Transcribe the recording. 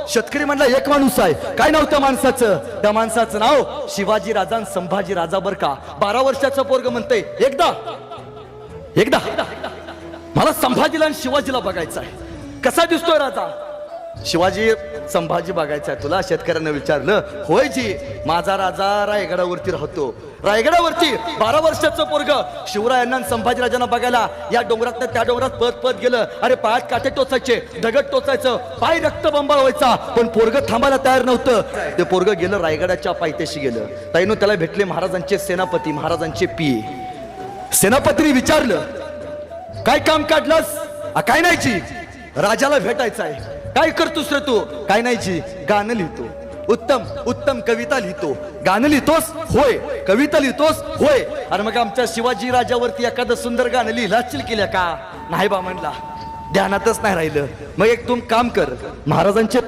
शेतकरी म्हणला एक माणूस आहे. काय नाव त्या माणसाचं? त्या माणसाचं नाव शिवाजी राजा आणि संभाजी राजा. बर का 12 वर्षाचं पोरग म्हणतंय एकदा मला संभाजीला आणि शिवाजीला बघायचं आहे. कसा दिसतोय राजा? शिवाजी संभाजी बघायचा आहे तुला? शेतकऱ्यानं विचारलं. होय जी, माझा राजा रायगडावरती राहतो. रायगडावरती 12 वर्षाचं पोरग शिवरायांना आणि संभाजीराजांना बघायला या डोंगरात त्या डोंगरात पळत गेलं. अरे पायात काटे टोचायचे, दगड टोचायचं, पाय रक्तबंबाळ व्हायचा, पण पोरग थांबायला तयार नव्हतं. ते पोरग गेलं रायगडाच्या पायथ्याशी गेलं. ताईनो त्याला भेटले महाराजांचे सेनापती, महाराजांचे पी. सेनापतीने विचारलं काय काम काढलंस? काय नाही जी, राजाला भेटायचं आहे. काय करतोस रे तू? काय नाही जी, गाणं लिहितो. उत्तम उत्तम, कविता लिहितो. गाणं लिहितोस? होय. कविता लिहितोस? होय. अरे मग आमच्या शिवाजी राजावरती एखादं सुंदर गाणं लिहिलं असतील केल्या का? नाही बा म्हणला, ध्यानातच नाही राहिलं. मग एक तुम काम कर, महाराजांचे